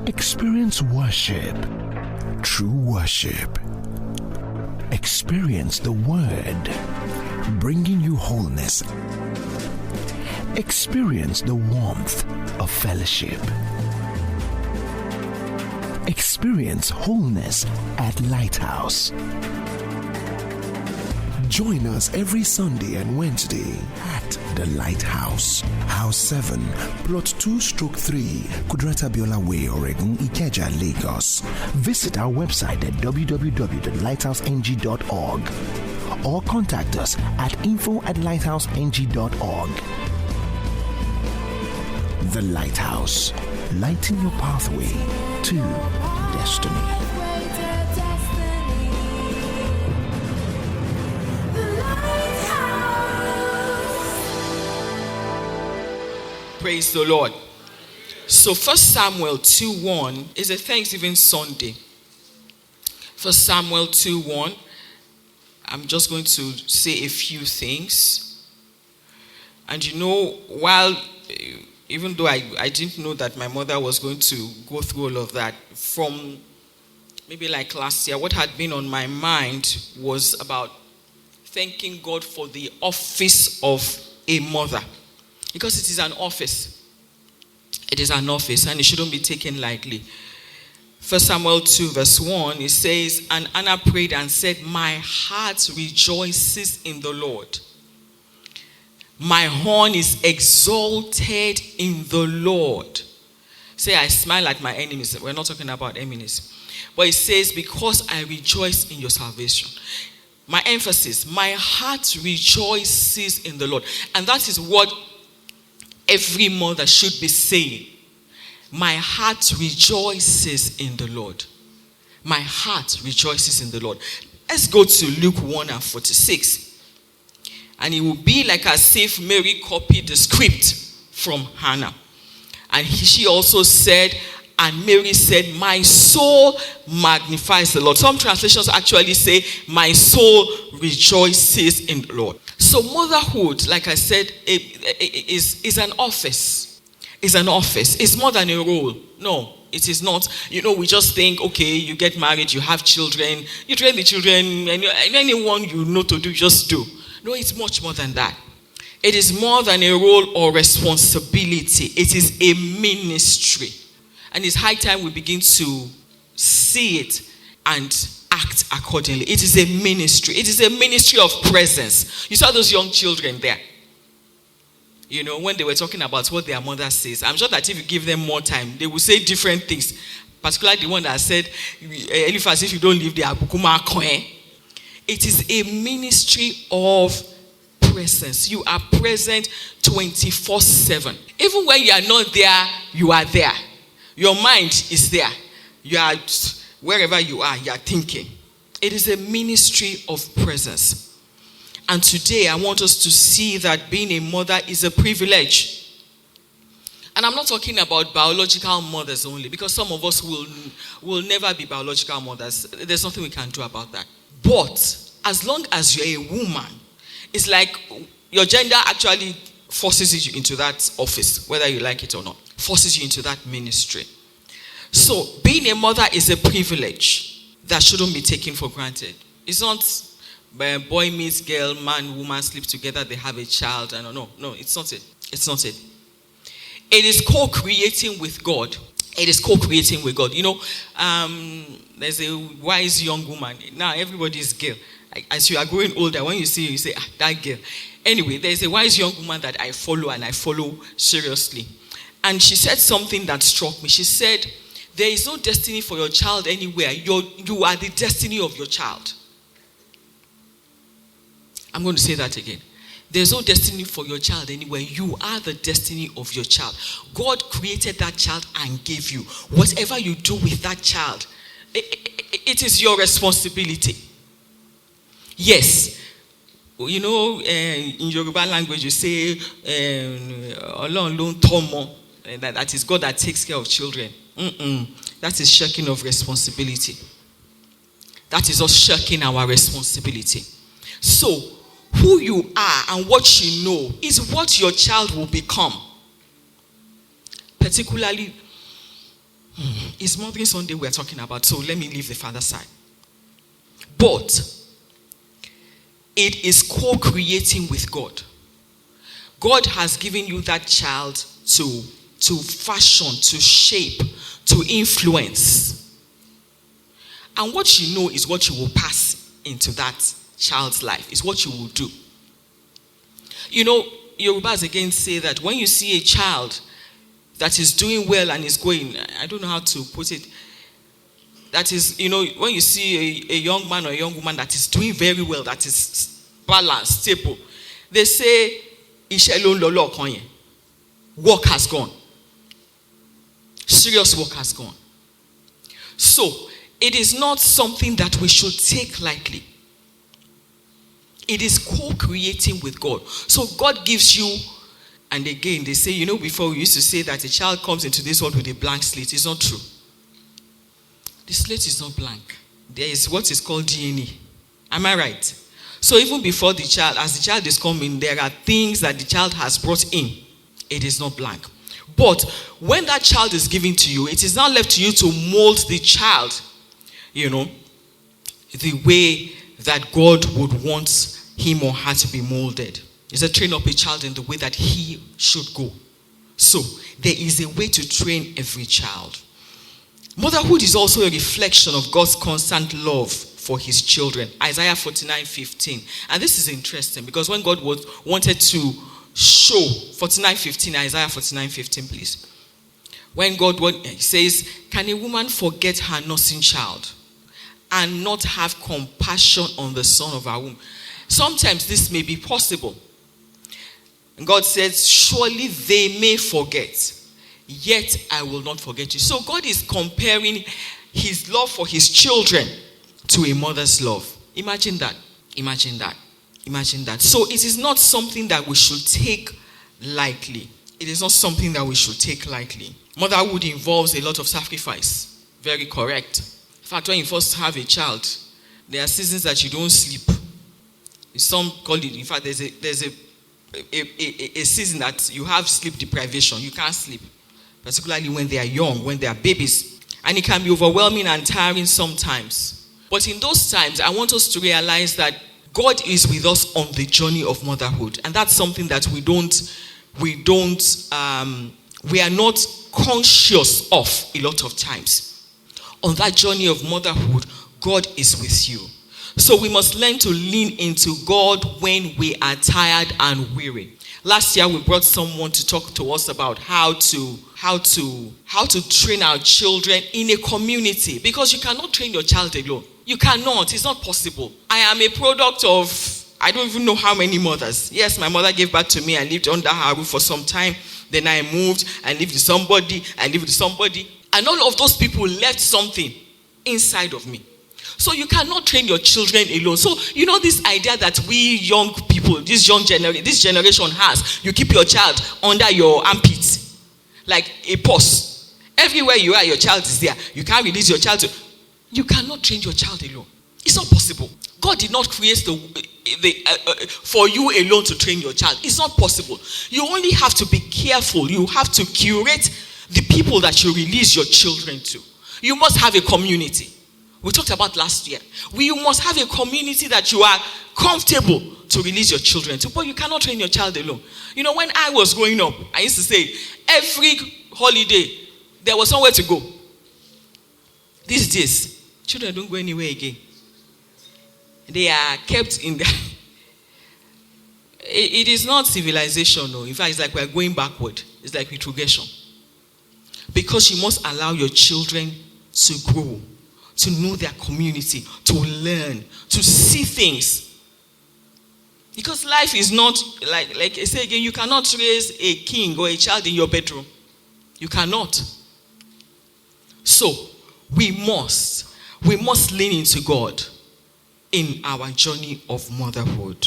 Experience worship, true worship. Experience the Word, bringing you wholeness. Experience the warmth of fellowship. Experience wholeness at Lighthouse. Join us every Sunday and Wednesday at the Lighthouse, House 7, Plot 2/3, Kudratabiola Way, Oregon, Ikeja, Lagos. Visit our website at www.lighthouseng.org or contact us at info@lighthouseng.org. The Lighthouse, lighting your pathway to destiny. Praise the Lord. So 1 Samuel 2:1 is a Thanksgiving Sunday. 1 Samuel 2:1. I'm just going to say a few things. And while even though I didn't know that my mother was going to go through all of that, from maybe like last year, what had been on my mind was about thanking God for the office of a mother. Because it is an office. It is an office and it shouldn't be taken lightly. 1 Samuel 2:1, it says, and Anna prayed and said, my heart rejoices in the Lord. My horn is exalted in the Lord. Say, I smile at my enemies. We're not talking about enemies. But it says, because I rejoice in your salvation. My emphasis, my heart rejoices in the Lord. And that is what every mother should be saying. My heart rejoices in the Lord. My heart rejoices in the Lord. Let's go to Luke 1:46. And it will be like as if Mary copied the script from Hannah. And she also said, and Mary said, my soul magnifies the Lord. Some translations actually say, my soul rejoices in the Lord. So motherhood, like I said, is an office. It's an office. It's more than a role. No, it is not. We just think, okay, you get married, you have children, you train the children, and anyone you know to do, just do. No, it's much more than that. It is more than a role or responsibility. It is a ministry. And it's high time we begin to see it and act accordingly. It is a ministry. It is a ministry of presence. You saw those young children there. When they were talking about what their mother says, I'm sure that if you give them more time, they will say different things. Particularly the one that said, Eliphaz, if you don't leave the Abukuma Koe. It is a ministry of presence. You are present 24/7. Even when you are not there, you are there. Your mind is there. You are wherever you are thinking. It is a ministry of presence. And today I want us to see that being a mother is a privilege. And I'm not talking about biological mothers only, because some of us will never be biological mothers. There's nothing we can do about that. But as long as you're a woman, it's like your gender actually forces you into that office, whether you like it or not. Forces you into that ministry. So being a mother is a privilege that shouldn't be taken for granted. It's not boy meets girl, man, woman sleep together, they have a child. No, it's not it. It's not it. It is co-creating with God. It is co-creating with God. There's a wise young woman. Now everybody is girl. As you are growing older, when you see her, you say, that girl. Anyway, there's a wise young woman that I follow, and I follow seriously. And she said something that struck me. She said, there is no destiny for your child anywhere. You are the destiny of your child. I'm going to say that again. There's no destiny for your child anywhere. You are the destiny of your child. God created that child and gave you. Whatever you do with that child, it is your responsibility. Yes. In Yoruba language, you say, that is God that takes care of children. That is shirking of responsibility. That is us shirking our responsibility. So, who you are and what you know is what your child will become. Particularly It's Mothering Sunday we're talking about, so let me leave the father side. But it is co-creating with God. God has given you that child to fashion, to shape, to influence. And what you know is what you will pass into that child's life. Is what you will do. You know, Yorubas again say that when you see a child that is doing well and is going, I don't know how to put it, that is, you know, when you see a young man or a young woman that is doing very well, that is balanced, stable, they say, work has gone. Serious work has gone. So, it is not something that we should take lightly. It is co-creating with God. So, God gives you, and again, they say, you know, before we used to say that a child comes into this world with a blank slate. It's not true. The slate is not blank. There is what is called DNA. Am I right? So even before the child, as the child is coming, there are things that the child has brought in. It is not blank. But when that child is given to you, it is now left to you to mold the child, you know, the way that God would want him or her to be molded. It's a train up a child in the way that he should go. So there is a way to train every child. Motherhood is also a reflection of God's constant love for his children. Isaiah 49:15. And this is interesting because when God wanted to show 49:15, Isaiah 49:15, please. When God he says, can a woman forget her nursing child and not have compassion on the son of her womb? Sometimes this may be possible. And God says, surely they may forget, yet I will not forget you. So God is comparing his love for his children to a mother's love. Imagine that. Imagine that. Imagine that. So it is not something that we should take lightly. It is not something that we should take lightly. Motherhood involves a lot of sacrifice. Very correct. In fact, when you first have a child, there are seasons that you don't sleep. Some call it, in fact, there's a season that you have sleep deprivation. You can't sleep. Particularly when they are young, when they are babies. And it can be overwhelming and tiring sometimes. But in those times, I want us to realize that God is with us on the journey of motherhood. And that's something that we are not conscious of a lot of times. On that journey of motherhood, God is with you. So we must learn to lean into God when we are tired and weary. Last year, we brought someone to talk to us about how to train our children in a community. Because you cannot train your child alone. You cannot. It's not possible. I am a product of, I don't even know how many mothers. Yes, my mother gave birth to me. I lived under her roof for some time. Then I moved. I lived with somebody. And all of those people left something inside of me. So you cannot train your children alone. So, you know this idea that we young people, this generation has, you keep your child under your armpits, like a purse. Everywhere you are, your child is there. You can't release your child. You cannot train your child alone. It's not possible. God did not create for you alone to train your child. It's not possible. You only have to be careful. You have to curate the people that you release your children to. You must have a community. We talked about last year. You must have a community that you are comfortable to release your children to. But you cannot train your child alone. You know, when I was growing up, I used to say, every holiday, there was somewhere to go. These days, children don't go anywhere again. They are kept in the... It is not civilization, no. In fact, it's like we're going backward. It's like retrogression. Because you must allow your children to grow, to know their community, to learn, to see things. Because life is not, like I say again, you cannot raise a king or a child in your bedroom. You cannot. So, we must lean into God in our journey of motherhood.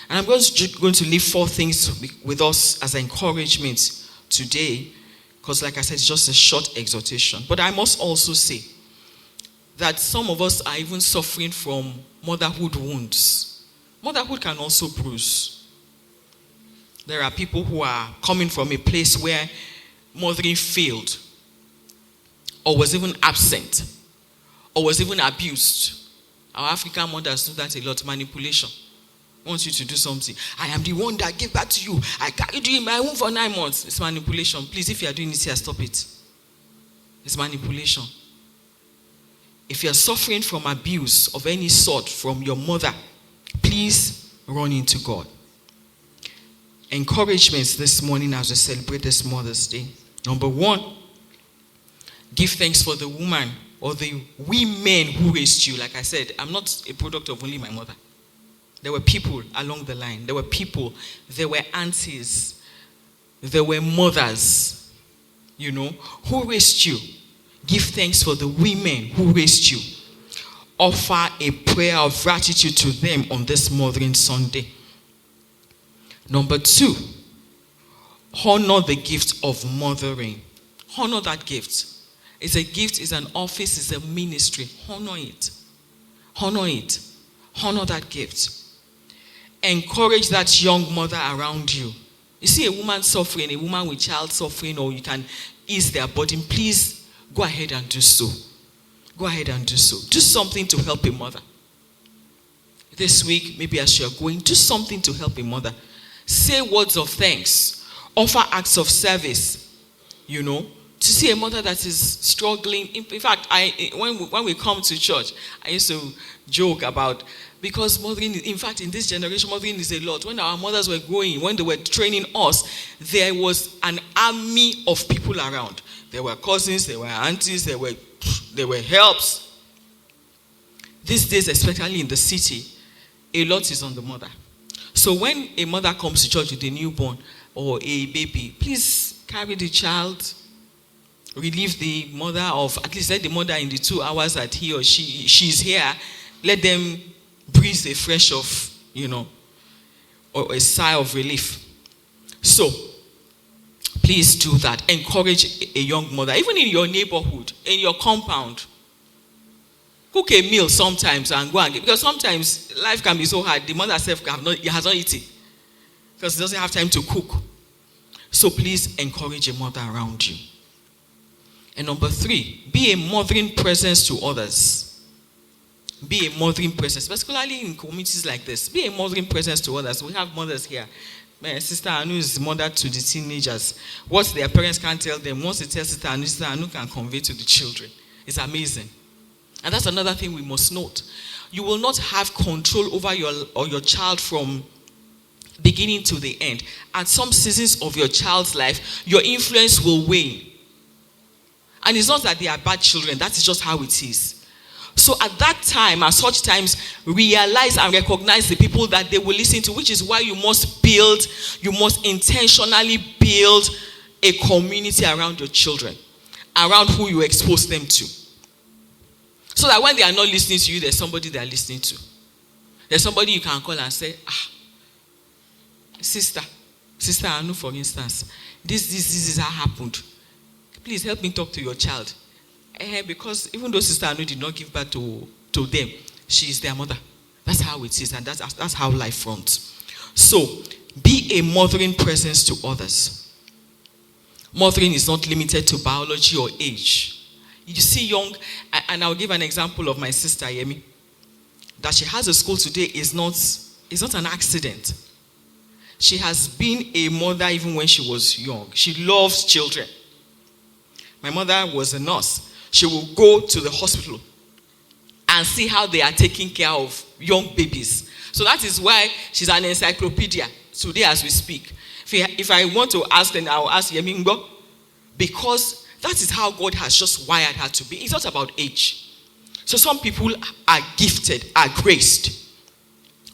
And I'm going to leave 4 things with us as encouragement today. Because like I said, it's just a short exhortation. But I must also say that some of us are even suffering from motherhood wounds. Motherhood can also bruise. There are people who are coming from a place where mothering failed. or was even absent, or was even abused. Our African mothers do that a lot, manipulation. Wants you to do something. I am the one that gave back to you. I carried you in my womb for 9 months. It's manipulation. Please, if you are doing this here, stop it. It's manipulation. If you are suffering from abuse of any sort from your mother, please run into God. Encouragements this morning as we celebrate this Mother's Day. Number 1, give thanks for the woman or the women who raised you. Like I said, I'm not a product of only my mother. There were people along the line. There were people. There were aunties. There were mothers, who raised you. Give thanks for the women who raised you. Offer a prayer of gratitude to them on this Mothering Sunday. Number 2, honor the gift of mothering. Honor that gift. It's a gift, it's an office, it's a ministry. Honor it. Honor it. Honor that gift. Encourage that young mother around you. You see a woman suffering, a woman with child suffering, or you can ease their burden, please go ahead and do so. Go ahead and do so. Do something to help a mother. This week, maybe as you're going, do something to help a mother. Say words of thanks. Offer acts of service. To see a mother that is struggling. In fact, when we come to church, I used to joke about, because mothering, in fact, in this generation, mothering is a lot. When our mothers were growing, when they were training us, there was an army of people around. There were cousins, there were aunties, there were helps. These days, especially in the city, a lot is on the mother. So when a mother comes to church with a newborn or a baby, please carry the child, relieve the mother of, at least let the mother in the 2 hours that he or she's here, let them breathe a fresh of, or a sigh of relief. So, please do that. Encourage a young mother, even in your neighborhood, in your compound. Cook a meal sometimes and go and get, because sometimes life can be so hard, the mother herself has not eaten because she doesn't have time to cook. So please encourage a mother around you. And number 3, be a mothering presence to others. Be a mothering presence, particularly in communities like this. Be a mothering presence to others. We have mothers here. My sister Anu is mother to the teenagers. What their parents can't tell them, once they tell Sister Anu can convey to the children. It's amazing. And that's another thing we must note. You will not have control over your child from beginning to the end. At some seasons of your child's life, your influence will wane. And it's not that they are bad children. That is just how it is. So at that time, at such times, realize and recognize the people that they will listen to, which is why you must intentionally build a community around your children, around who you expose them to. So that when they are not listening to you, there's somebody they are listening to. There's somebody you can call and say, Sister Anu, for instance, this is how happened. Please help me talk to your child. Because even though Sister Anu did not give birth to them, she is their mother. That's how it is, and that's how life runs. So, be a mothering presence to others. Mothering is not limited to biology or age. You see young, and I'll give an example of my sister Yemi. That she has a school today is not an accident. She has been a mother even when she was young. She loves children. My mother was a nurse. She will go to the hospital and see how they are taking care of young babies. So that is why she's an encyclopedia today as we speak. If I want to ask, then I'll ask Yemi Ngbo, because that is how God has just wired her to be. It's not about age. So some people are gifted, are graced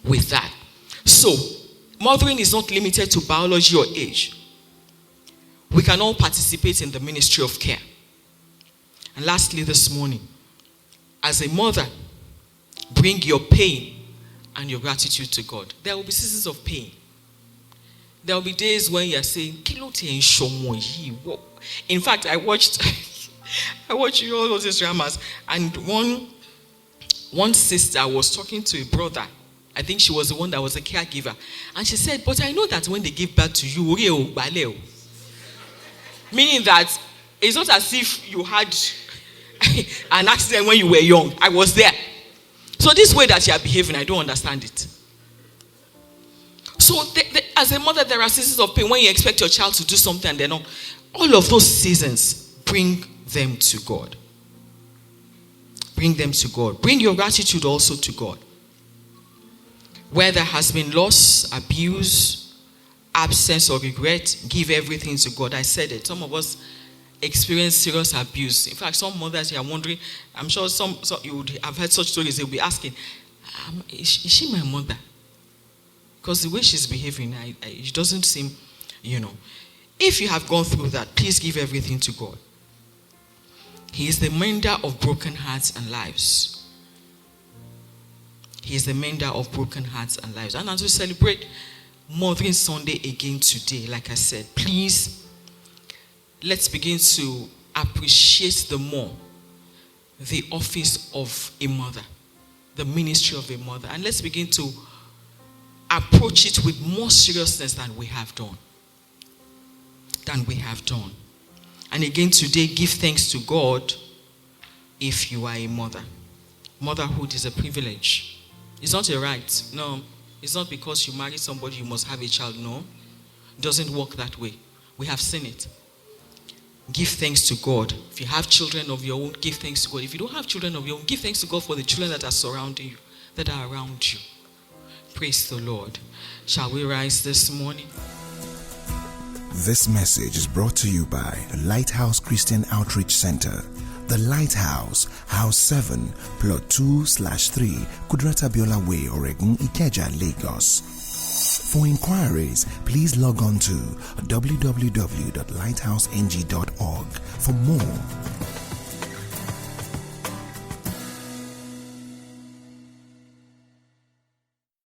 with that. So, mothering is not limited to biology or age. We can all participate in the ministry of care. And lastly this morning, as a mother, bring your pain and your gratitude to God. There will be seasons of pain. There will be days when you're saying, in fact, I watched all those dramas, and one sister was talking to a brother. I think she was the one that was a caregiver. And she said, but I know that when they give birth to you, meaning that it's not as if you had An accident when you were young. I was there. So this way that you are behaving, I don't understand it. So as a mother, there are seasons of pain when you expect your child to do something and they're not. All of those seasons, bring them to God. Bring them to God. Bring your gratitude also to God. Where there has been loss, abuse, absence, or regret, give everything to God. I said it. Some of us experience serious abuse. In fact, some mothers are wondering, I'm sure some you would have heard such stories, they'll be asking, is she my mother? Because the way she's behaving, it doesn't seem, If you have gone through that, please give everything to God. He is the mender of broken hearts and lives. He is the mender of broken hearts and lives. And as we celebrate Mothering Sunday again today, like I said, please, let's begin to appreciate the more the office of a mother, the ministry of a mother. And let's begin to approach it with more seriousness than we have done. And again today, give thanks to God if you are a mother. Motherhood is a privilege. It's not a right. No, it's not because you marry somebody you must have a child. No, it doesn't work that way. We have seen it. Give thanks to God. If you have children of your own, give thanks to God. If you don't have children of your own, give thanks to God for the children that are surrounding you, that are around you. Praise the Lord. Shall we rise this morning? This message is brought to you by the Lighthouse Christian Outreach Center. The Lighthouse, House 7, Plot 2/3, Kudrata Biola Way, Oregun, Ikeja, Lagos. For inquiries, please log on to www.lighthouseng.org for more.